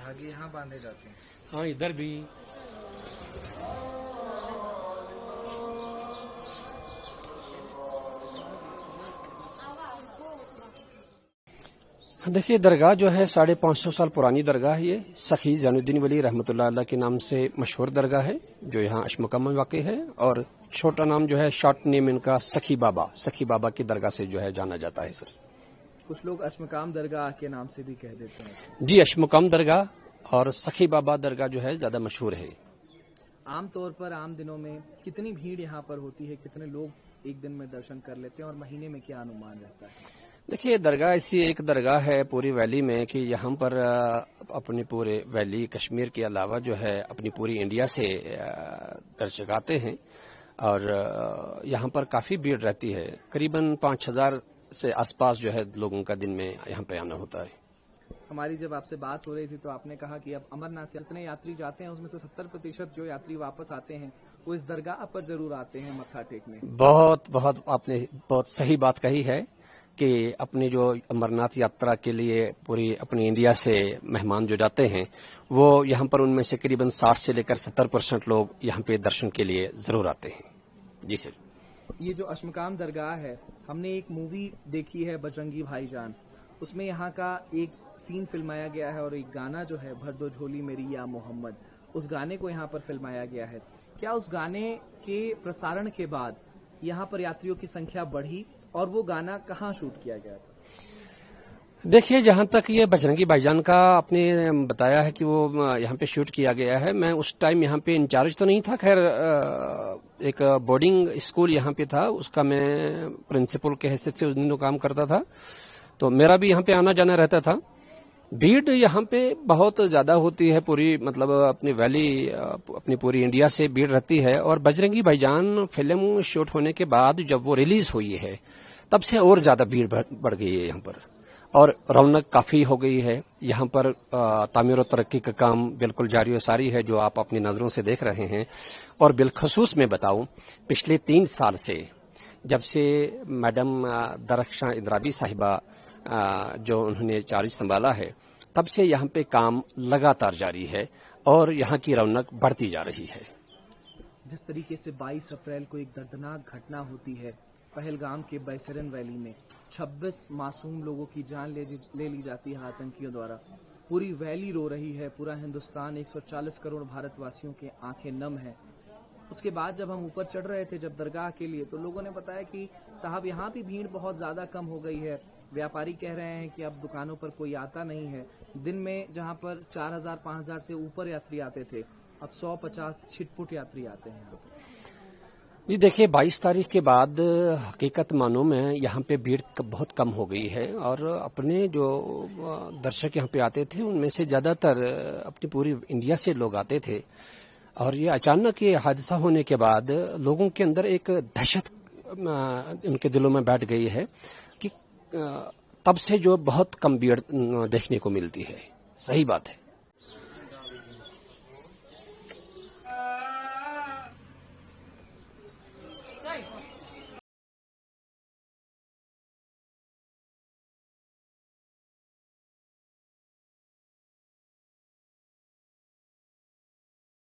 धागे यहाँ बांधे जाते हैं। हाँ, इधर भी। देखिए, दरगाह जो है 550 साल पुरानी दरगाह है। ये सखी ज़ैनुद्दीन वली रहमतुल्लाह अलैह के नाम से मशहूर दरगाह है, जो यहाँ अशमुकम में वाक़ है। और छोटा नाम जो है, शॉर्ट नेम इनका सखी बाबा की दरगाह से जो है जाना जाता है। सर, कुछ लोग अशमुकाम दरगाह के नाम से भी कह देते हैं। जी, अशमुकाम दरगाह और सखी बाबा दरगाह जो है ज्यादा मशहूर है। आमतौर पर आम दिनों में कितनी भीड़ यहाँ पर होती है, कितने लोग एक दिन में दर्शन कर लेते हैं और महीने में क्या अनुमान रहता है? देखिए, दरगाह ऐसी एक दरगाह है पूरी वैली में कि यहाँ पर अपनी पूरे वैली कश्मीर के अलावा जो है अपनी पूरी इंडिया से दर्शक आते हैं और यहाँ पर काफी भीड़ रहती है। करीबन 5000 से आसपास जो है लोगों का दिन में यहाँ पे आना होता है। हमारी जब आपसे बात हो रही थी तो आपने कहा कि अब अमरनाथ जितने यात्री जाते हैं उसमें से 70% जो यात्री वापस आते हैं वो इस दरगाह पर जरूर आते हैं मत्था टेकने। बहुत आपने बहुत सही बात कही है कि अपनी जो अमरनाथ यात्रा के लिए पूरी अपनी इंडिया से मेहमान जो जाते हैं वो यहाँ पर उनमें से करीबन 60 से लेकर 70% लोग यहाँ पे दर्शन के लिए जरूर आते हैं। जी सर। ये जो अशमुकाम दरगाह है, हमने एक मूवी देखी है बजरंगी भाईजान, उसमें यहाँ का एक सीन फिल्माया गया है और एक गाना जो है भर दो झोली मेरी या मोहम्मद, उस गाने को यहाँ पर फिल्माया गया है। क्या उस गाने के प्रसारण के बाद यहाँ पर यात्रियों की संख्या बढ़ी और वो गाना कहाँ शूट किया गया था? देखिए, जहां तक ये बजरंगी भाईजान का आपने बताया है कि वो यहाँ पे शूट किया गया है, मैं उस टाइम यहाँ पे इंचार्ज तो नहीं था। खैर, एक बोर्डिंग स्कूल यहाँ पे था, उसका मैं प्रिंसिपल के हैसियत से उस दिनों काम करता था, तो मेरा भी यहाँ पे आना जाना रहता था। भीड़ यहाँ पे बहुत ज्यादा होती है, पूरी मतलब अपनी वैली अपनी पूरी इंडिया से भीड़ रहती है। और बजरंगी भाईजान फिल्म शूट होने के बाद जब वो रिलीज हुई है तब से और ज्यादा भीड़ बढ़ गई है यहाँ पर और रौनक काफी हो गई है। यहाँ पर तामीर और तरक्की का काम बिल्कुल जारी और सारी है, जो आप अपनी नजरों से देख रहे हैं। और बिलखसूस में बताऊं, पिछले 3 साल से जब से मैडम दरख्शां इंद्राबी साहिबा जो उन्होंने चार्ज संभाला है, तब से यहाँ पे काम लगातार जारी है और यहाँ की रौनक बढ़ती जा रही है। जिस तरीके से 22 अप्रैल को एक दर्दनाक घटना होती है पहलगाम के बैसरन वैली में, 26 मासूम लोगों की जान ले ली जाती है आतंकियों द्वारा, पूरी वैली रो रही है, पूरा हिंदुस्तान 140 करोड़ भारतवासियों के आंखें नम है। उसके बाद जब हम ऊपर चढ़ रहे थे जब दरगाह के लिए, तो लोगों ने बताया कि साहब यहाँ भी भीड़ बहुत ज्यादा कम हो गई है। व्यापारी कह रहे हैं कि अब दुकानों पर कोई आता नहीं है। दिन में जहाँ पर 4000-5000 से ऊपर यात्री आते थे, अब 150 छिटपुट यात्री आते हैं। जी देखिए, 22 तारीख के बाद हकीकत मानो में यहाँ पे भीड़ बहुत कम हो गई है और अपने जो दर्शक यहाँ पे आते थे उनमें से ज्यादातर अपनी पूरी इंडिया से लोग आते थे। और ये अचानक ये हादसा होने के बाद लोगों के अंदर एक दहशत उनके दिलों में बैठ गई है कि तब से जो बहुत कम भीड़ देखने को मिलती है। सही बात है।